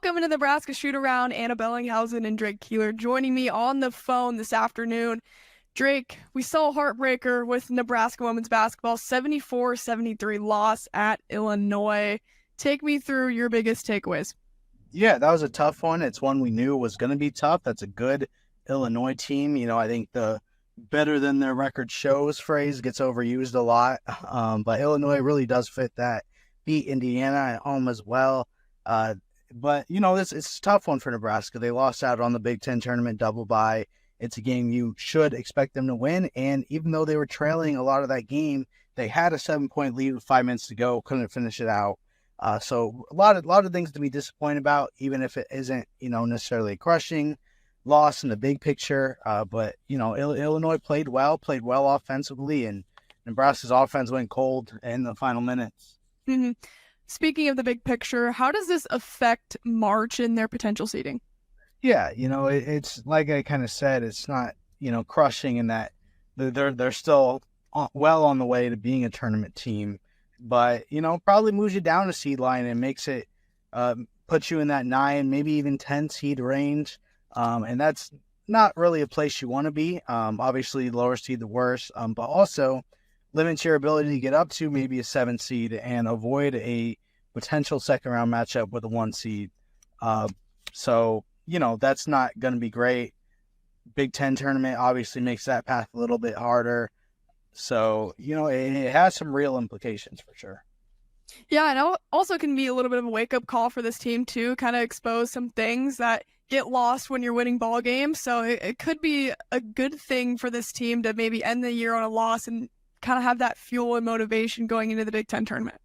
Welcome to the Nebraska Shoot-Around. Anna Bellinghausen and Drake Keeler joining me on the phone this afternoon. Drake, we saw a heartbreaker with Nebraska women's basketball, 74-73 loss at Illinois. Take me through your biggest takeaways. Yeah, that was a tough one. It's one we knew was going to be tough. That's a good Illinois team. I think the better than their record shows phrase gets overused a lot. But Illinois really does fit that. Beat Indiana at home as well. But it's a tough one for Nebraska. They lost out on the Big Ten tournament double bye. It's a game you should expect them to win. And even though they were trailing a lot of that game, they had a 7-point lead with 5 minutes to go, couldn't finish it out. So a lot of things to be disappointed about, even if it isn't, necessarily a crushing loss in the big picture. But Illinois played well offensively, and Nebraska's offense went cold in the final minutes. Mm-hmm. Speaking of the big picture, how does this affect March and their potential seeding? Yeah, it's like I kind of said, it's not, crushing in that they're still well on the way to being a tournament team, but, probably moves you down a seed line and makes it, puts you in that 9, maybe even 10 seed range. And that's not really a place you want to be. Obviously lower seed, the worse, but also limits your ability to get up to maybe a 7 seed and avoid a potential second round matchup with a 1 seed. So, that's not going to be great. Big Ten tournament obviously makes that path a little bit harder. So, it has some real implications for sure. Yeah, and it also can be a little bit of a wake-up call for this team, too, kind of expose some things that get lost when you're winning ball games. So it could be a good thing for this team to maybe end the year on a loss and kind of have that fuel and motivation going into the Big Ten tournament.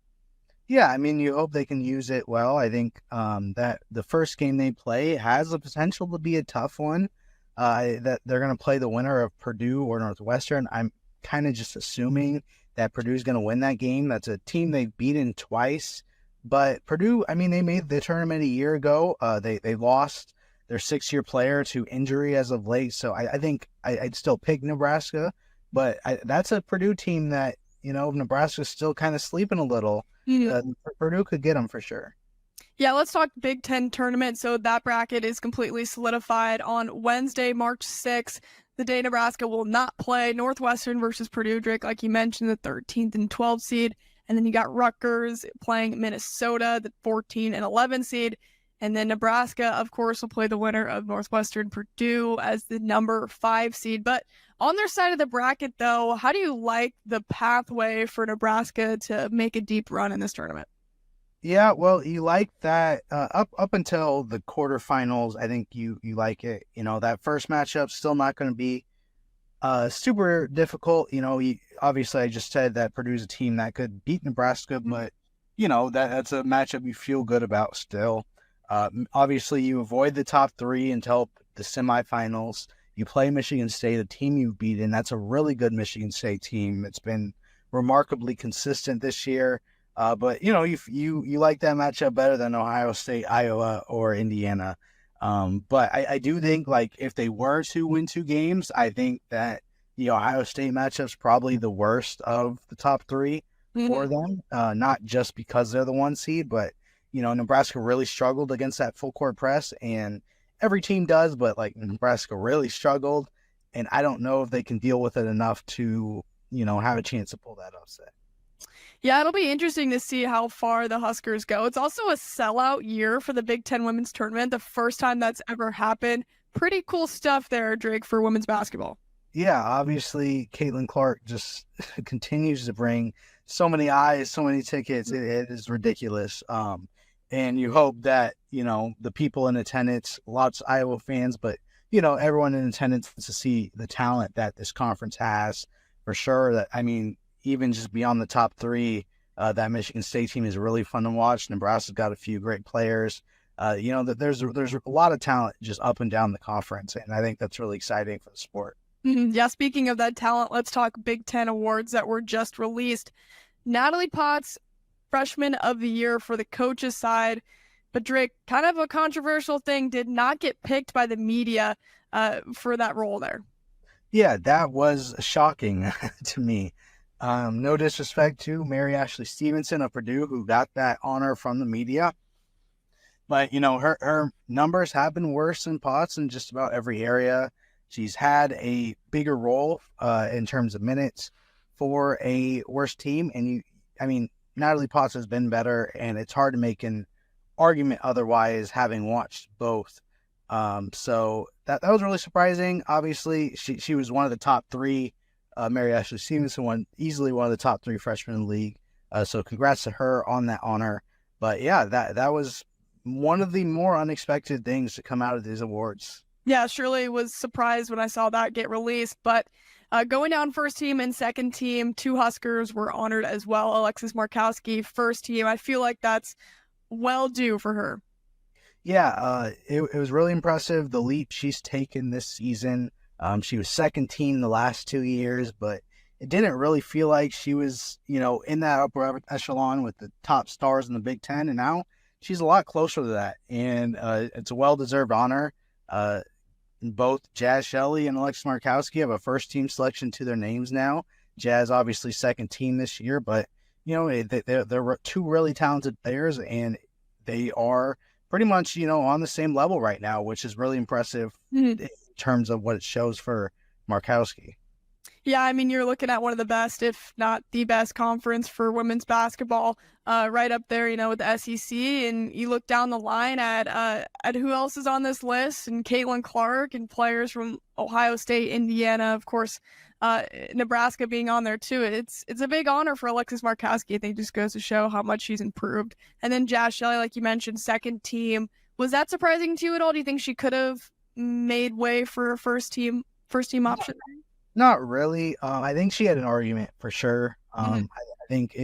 Yeah, I mean, you hope they can use it well. I think that the first game they play has the potential to be a tough one, that they're going to play the winner of Purdue or Northwestern. I'm kind of just assuming that Purdue's going to win that game. That's a team they've beaten twice. But Purdue, I mean, they made the tournament a year ago. They lost their 6-year player to injury as of late. So I think I'd still pick Nebraska. But that's a Purdue team that, Nebraska's still kind of sleeping a little. Purdue could get them for sure. Yeah, let's talk Big Ten tournament. So that bracket is completely solidified on Wednesday, March 6th, the day Nebraska will not play. Northwestern versus Purdue, Drake, like you mentioned, the 13th and 12th seed. And then you got Rutgers playing Minnesota, the 14 and 11 seed. And then Nebraska, of course, will play the winner of Northwestern Purdue as the number 5 seed. But on their side of the bracket, though, how do you like the pathway for Nebraska to make a deep run in this tournament? Yeah, well, you like that up until the quarterfinals. I think you like it. That first matchup's still not going to be super difficult. Obviously, I just said that Purdue's a team that could beat Nebraska, but that's a matchup you feel good about still. Obviously, you avoid the top 3 until the semifinals. You play Michigan State, a team you've beaten. That's a really good Michigan State team. It's been remarkably consistent this year. But you like that matchup better than Ohio State, Iowa, or Indiana. But I do think, like, if they were to win 2 games, I think that the Ohio State matchup's probably the worst of the top 3 for them. Not just because they're the 1 seed, but Nebraska really struggled against that full court press, and every team does, but like Nebraska really struggled, and I don't know if they can deal with it enough to, have a chance to pull that upset. Yeah, it'll be interesting to see how far the Huskers go. It's also a sellout year for the Big Ten women's tournament, the first time that's ever happened. Pretty cool stuff there, Drake, for women's basketball. Yeah, obviously, Caitlin Clark just continues to bring so many eyes, so many tickets. It is ridiculous. And you hope that, the people in attendance, lots of Iowa fans, but, everyone in attendance to see the talent that this conference has for sure. That, I mean, even just beyond the top 3, that Michigan State team is really fun to watch. Nebraska's got a few great players. That there's a lot of talent just up and down the conference, and I think that's really exciting for the sport. Yeah, speaking of that talent, let's talk Big Ten awards that were just released. Natalie Potts, Freshman of the Year for the coaches side. But Drake, kind of a controversial thing, did not get picked by the media for that role there. Yeah, that was shocking to me. No disrespect to Mary Ashley Stevenson of Purdue, who got that honor from the media. But her numbers have been worse than Potts in just about every area. She's had a bigger role in terms of minutes for a worse team, and Natalie Potts has been better, and it's hard to make an argument otherwise, having watched both. So that was really surprising. Obviously, she was one of the top three. Mary Ashley Stevenson easily one of the top three freshmen in the league. So congrats to her on that honor. But yeah, that was one of the more unexpected things to come out of these awards. Yeah, surely was surprised when I saw that get released. But going down first team and second team, 2 Huskers were honored as well. Alexis Markowski, first team. I feel like that's well due for her. Yeah, it was really impressive, the leap she's taken this season. She was second team the last 2 years, but it didn't really feel like she was, in that upper echelon with the top stars in the Big Ten. And now she's a lot closer to that. And it's a well-deserved honor. Both Jazz Shelley and Alexis Markowski have a first-team selection to their names now. Jazz, obviously, second team this year. But, they're 2 really talented players, and they are pretty much, on the same level right now, which is really impressive in terms of what it shows for Markowski. Yeah, you're looking at one of the best, if not the best conference for women's basketball, right up there, with the SEC. And you look down the line at who else is on this list, and Caitlin Clark and players from Ohio State, Indiana, of course, Nebraska being on there too. It's a big honor for Alexis Markowski. I think it just goes to show how much she's improved. And then Jazz Shelley, like you mentioned, second team. Was that surprising to you at all? Do you think she could have made way for a first team option? Not really. I think she had an argument for sure. I think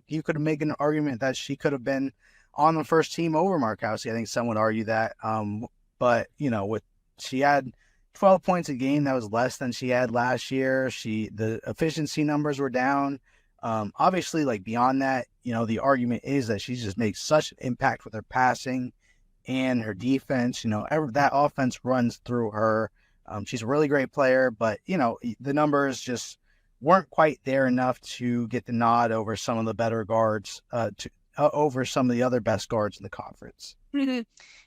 you could make an argument that she could have been on the first team over Markowski. I think some would argue that. But she had 12 points a game. That was less than she had last year. The efficiency numbers were down. Obviously, like beyond that, the argument is that she just makes such an impact with her passing and her defense. That offense runs through her. She's a really great player, but, the numbers just weren't quite there enough to get the nod over some of the better guards, over some of the other best guards in the conference.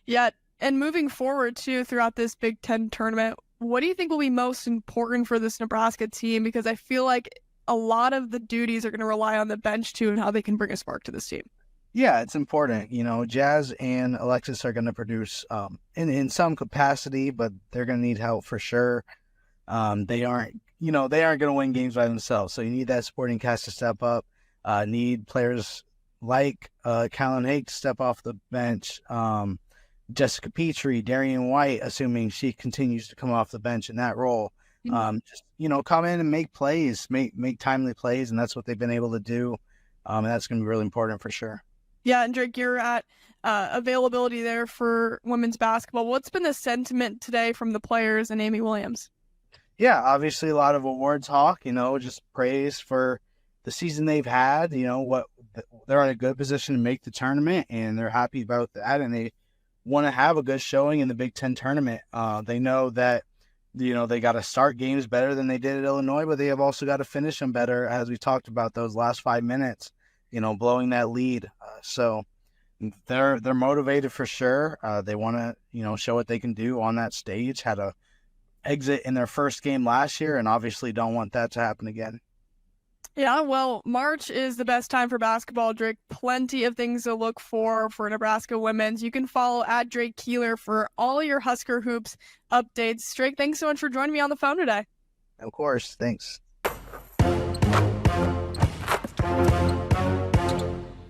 Yeah, and moving forward, too, throughout this Big Ten tournament, what do you think will be most important for this Nebraska team? Because I feel like a lot of the duties are going to rely on the bench, too, and how they can bring a spark to this team. Yeah, it's important. Jazz and Alexis are going to produce in some capacity, but they're going to need help for sure. They aren't going to win games by themselves. So you need that supporting cast to step up. Need players like Callan Hake to step off the bench. Jessica Petrie, Darian White, assuming she continues to come off the bench in that role. Just come in and make plays, make timely plays, and that's what they've been able to do. And that's going to be really important for sure. Yeah, and Drake, you're at availability there for women's basketball. What's been the sentiment today from the players and Amy Williams? Yeah, obviously a lot of awards talk, just praise for the season they've had. They're in a good position to make the tournament, and they're happy about that, and they want to have a good showing in the Big Ten tournament. They know that, they got to start games better than they did at Illinois, but they have also got to finish them better, as we talked about those last 5 minutes. Blowing that lead. So they're motivated for sure. They want to, show what they can do on that stage. Had a exit in their first game last year, and obviously don't want that to happen again. Yeah, well, March is the best time for basketball, Drake. Plenty of things to look for Nebraska women's. You can follow at Drake Keeler for all your Husker hoops updates. Drake, thanks so much for joining me on the phone today. Of course. Thanks.